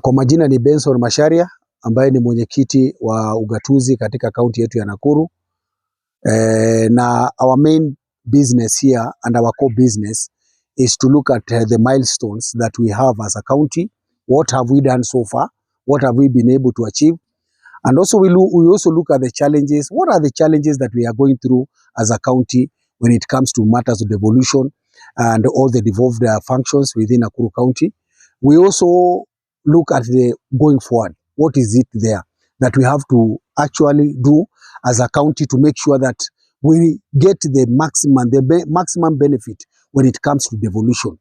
Kwa majina ni Benson Macharia ambaye ni mwenyekiti wa ugatuzi katika kaunti yetu ya Nakuru. Na our main business here and our core business is to look at the milestones that we have as a county. What have we done so far? What have we been able to achieve? And also we also look at the challenges. What are the challenges that we are going through as a county when it comes to matters of devolution and all the devolved functions within Nakuru County? We also look at the going forward. What is it there that we have to actually do as a county to make sure that we get the maximum benefit when it comes to devolution?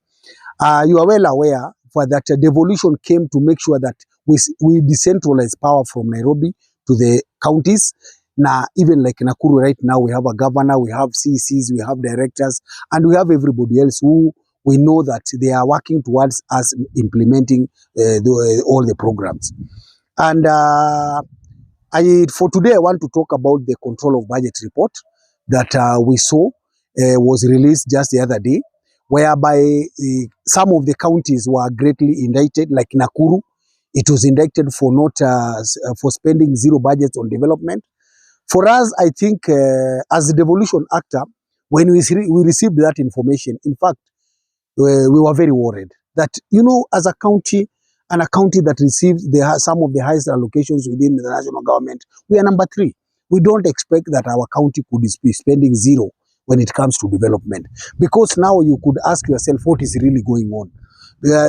You are well aware that devolution came to make sure that we decentralize power from Nairobi to the counties. Now, even like Nakuru right now, we have a governor, we have CCs, we have directors, and we have everybody else who we know that they are working towards us implementing all the programs. And for today, I want to talk about the control of budget report that we saw was released just the other day, whereby some of the counties were greatly indicted, like Nakuru. It was indicted for not for spending zero budgets on development. For us, I think as a devolution actor, when we received that information, in fact, we were very worried that, you know, as a county, and a county that receives some of the highest allocations within the national government, we are number 3. We don't expect that our county could be spending zero when it comes to development. Because now you could ask yourself what is really going on.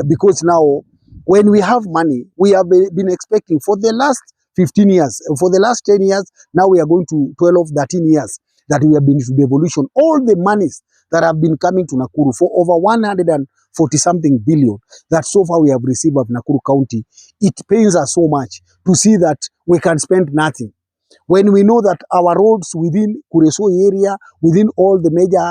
Because now, when we have money, we have been expecting for the last 15 years, for the last 10 years, now we are going to 12, 13 years that we have been to devolution. All the monies that have been coming to Nakuru for over 140-something billion that so far we have received of Nakuru County, it pains us so much to see that we can spend nothing. When we know that our roads within Kuresoi area, within all the major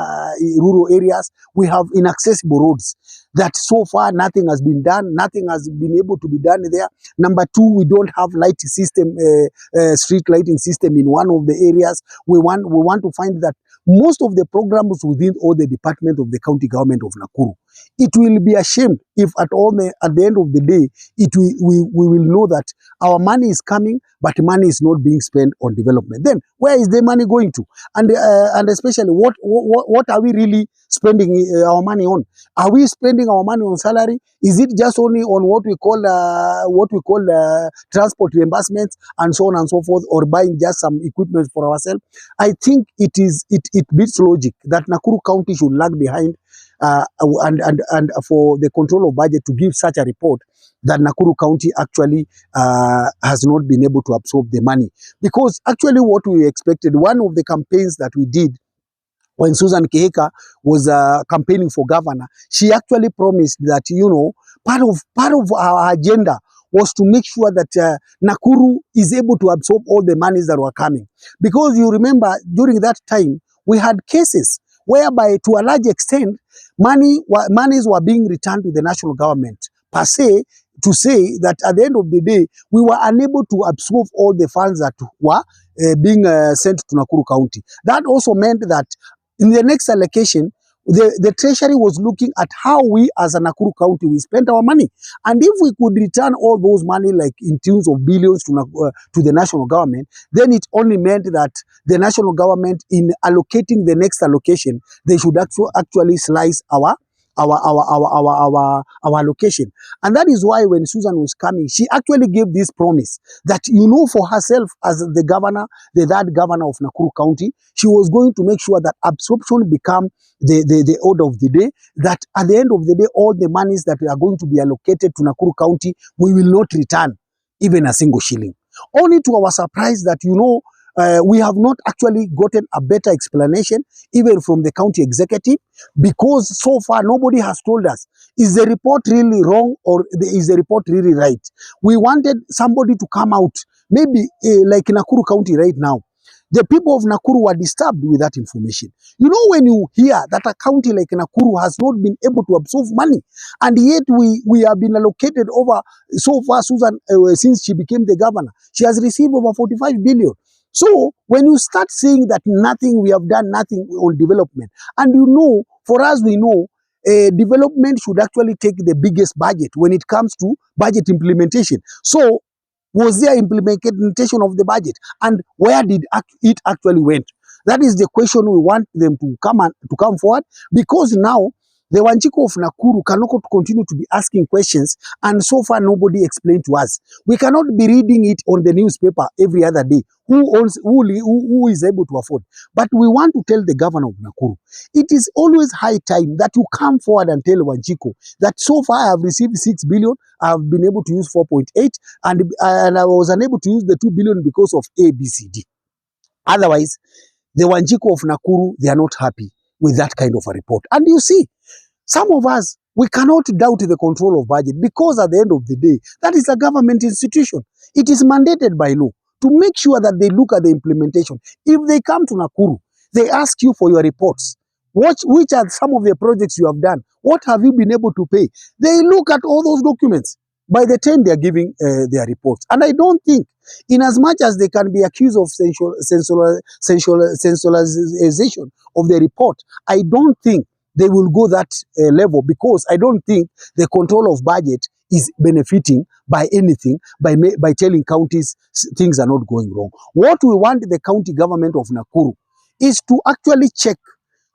rural areas, we have inaccessible roads that so far nothing has been done, nothing has been able to be done there. Number 2, we don't have light system, street lighting system in one of the areas. We want to find that most of the programs within all the department of the county government of Nakuru, it will be a shame if at the end of the day, we will know that our money is coming, but money is not being spent on development. Then where is the money going to? And especially what are we really spending our money on? Are we spending our money on salary? Is it just only on what we call transport reimbursements and so on and so forth, or buying just some equipment for ourselves? I think it beats logic that Nakuru County should lag behind and for the control of budget to give such a report that Nakuru County actually has not been able to absorb the money. Because actually what we expected, one of the campaigns that we did when Susan Kihika was campaigning for governor, she actually promised that, you know, part of our agenda was to make sure that Nakuru is able to absorb all the monies that were coming. Because you remember, during that time, we had cases whereby, to a large extent, monies were being returned to the national government, per se, to say that at the end of the day, we were unable to absorb all the funds that were being sent to Nakuru County. That also meant that in the next allocation, the treasury was looking at how we as a Nakuru County, we spent our money. And if we could return all those money, like in tens of billions to the national government, then it only meant that the national government, in allocating the next allocation, they should actually slice our allocation. And that is why when Susan was coming, she actually gave this promise that, you know, for herself as the governor, the third governor of Nakuru County, she was going to make sure that absorption become the order of the day, that at the end of the day, all the monies that are going to be allocated to Nakuru County, we will not return even a single shilling. Only to our surprise that, you know, we have not actually gotten a better explanation, even from the county executive, because so far nobody has told us, is the report really wrong or is the report really right? We wanted somebody to come out, maybe like Nakuru County right now. The people of Nakuru were disturbed with that information. You know, when you hear that a county like Nakuru has not been able to absorb money, and yet we have been allocated over, so far, Susan, since she became the governor, she has received over 45 billion. So when you start saying that we have done nothing on development, and you know, for us, we know development should actually take the biggest budget when it comes to budget implementation. So, was there implementation of the budget, and where did it actually went? That is the question we want them to come forward, because now the Wanjiko of Nakuru cannot continue to be asking questions, and so far nobody explained to us. We cannot be reading it on the newspaper every other day. Who is able to afford? But we want to tell the governor of Nakuru, it is always high time that you come forward and tell Wanjiko that so far I have received 6 billion, I have been able to use 4.8, and I was unable to use the 2 billion because of A, B, C, D. Otherwise, the Wanjiko of Nakuru, they are not happy with that kind of a report. And you see, some of us, we cannot doubt the control of budget, because at the end of the day, that is a government institution. It is mandated by law to make sure that they look at the implementation. If they come to Nakuru, they ask you for your reports. Which are some of the projects you have done? What have you been able to pay? They look at all those documents by the time they are giving their reports. And I don't think, in as much as they can be accused of sensationalization of the report, I don't think they will go that level, because I don't think the control of budget is benefiting by anything, by telling counties things are not going wrong. What we want the county government of Nakuru is to actually check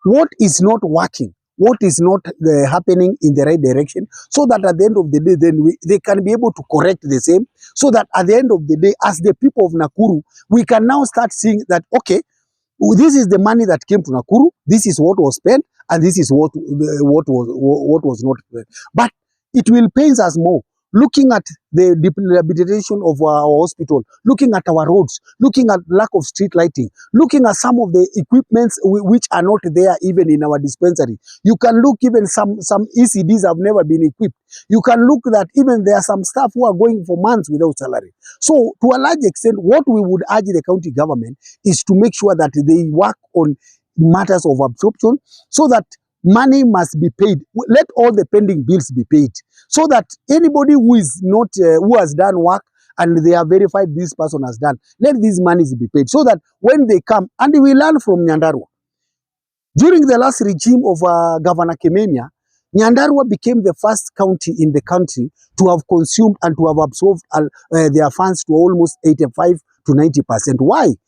what is not working, what is not happening in the right direction, so that at the end of the day, then they can be able to correct the same, so that at the end of the day, as the people of Nakuru, we can now start seeing that, okay, this is the money that came to Nakuru, this is what was spent, and this is what was not spent. But it will pain us more looking at the rehabilitation of our hospital, looking at our roads, looking at lack of street lighting, looking at some of the equipments which are not there even in our dispensary. You can look, even some ECDs have never been equipped. You can look that even there are some staff who are going for months without salary. So to a large extent, what we would urge the county government is to make sure that they work on matters of absorption, so that money must be paid. Let all the pending bills be paid, so that anybody who is not, who has done work and they have verified this person has done, let these monies be paid, so that when they come, and we learn from Nyandarua. During the last regime of Governor Kimemia, Nyandarua became the first county in the country to have consumed and to have absorbed their funds to almost 85 to 90%. Why?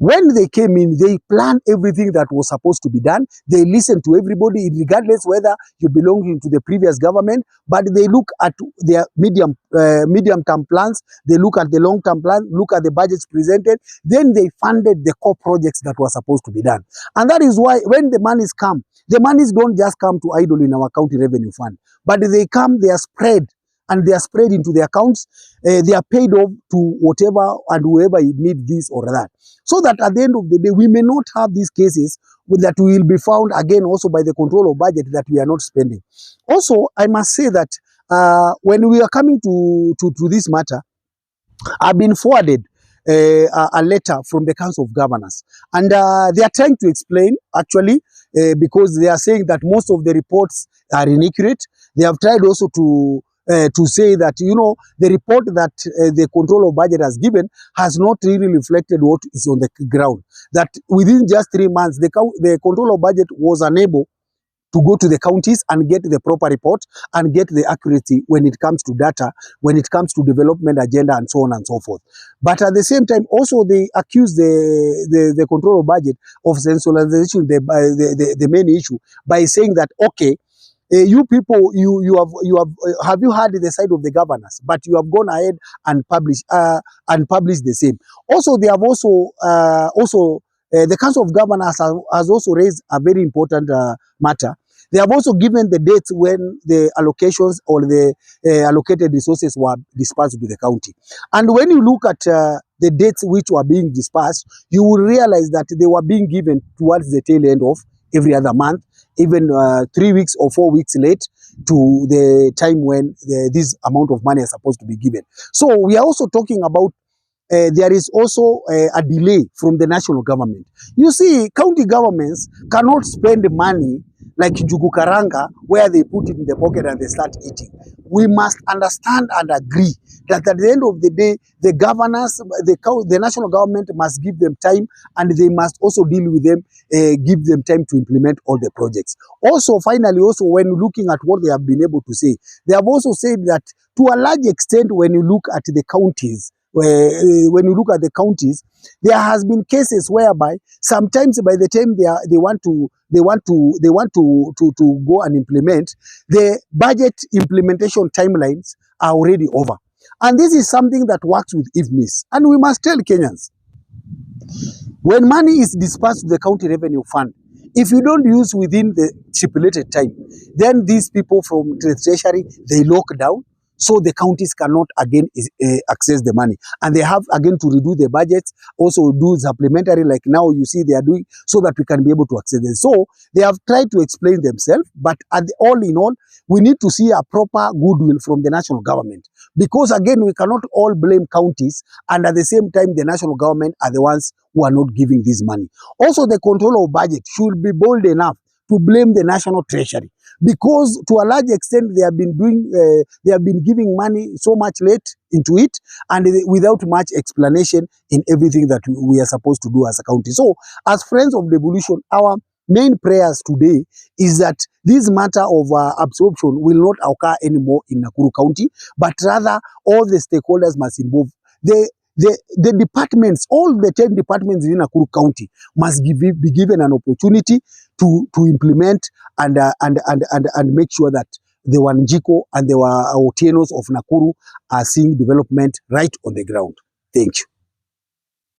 When they came in, they planned everything that was supposed to be done. They listened to everybody, regardless whether you belong to the previous government, but they look at their medium-term plans, they look at the long-term plan, look at the budgets presented, then they funded the core projects that were supposed to be done. And that is why when the monies come, the monies don't just come to idle in our county revenue fund, but they come, they are spread, and they are spread into the accounts. They are paid off to whatever and whoever need this or that. So that at the end of the day, we may not have these cases that will be found again also by the control of budget that we are not spending. Also, I must say that when we are coming to this matter, I've been forwarded a letter from the Council of Governors, and they are trying to explain, actually, because they are saying that most of the reports are inaccurate. They have tried also to say that, you know, the report that the control of budget has given has not really reflected what is on the ground. That within just 3 months, the control of budget was unable to go to the counties and get the proper report and get the accuracy when it comes to data, when it comes to development agenda, and so on and so forth. But at the same time, also they accuse the control of budget of sensationalization, the main issue, by saying that, okay, you people, have you heard the side of the governors? But you have gone ahead and published the same. Also, they have the Council of Governors has also raised a very important matter. They have also given the dates when the allocations or the allocated resources were dispersed to the county. And when you look at the dates which were being dispersed, you will realize that they were being given towards the tail end of every other month, even 3 weeks or 4 weeks late to the time when this amount of money is supposed to be given. So we are also talking about there is also a delay from the national government. You see, county governments cannot spend money like njugu karanga, where they put it in the pocket and they start eating. We must understand and agree that at the end of the day, the governors, the national government must give them time, and they must also deal with them, give them time to implement all the projects. Also, finally, also when looking at what they have been able to say, they have also said that to a large extent, when you look at the counties, there has been cases whereby sometimes by the time they want to go and implement, the budget implementation timelines are already over. And this is something that works with IFMIS. And we must tell Kenyans, when money is dispersed to the county revenue fund, if you don't use within the stipulated time, then these people from the treasury, they lock down, so the counties cannot again access the money. And they have again to redo the budgets, also do supplementary like now you see they are doing, so that we can be able to access it. So they have tried to explain themselves, but all in all, we need to see a proper goodwill from the national government. Because again, we cannot all blame counties, and at the same time, the national government are the ones who are not giving this money. Also, the control of budget should be bold enough to blame the national treasury, because to a large extent they have been giving money so much late into it, and without much explanation in everything that we are supposed to do as a county. So as friends of devolution, our main prayers today is that this matter of absorption will not occur anymore in Nakuru County, but rather all the stakeholders must involve. The departments, all the 10 departments in Nakuru County must be given an opportunity to implement and make sure that the Wanjiko and the Otieno's of Nakuru are seeing development right on the ground. Thank you.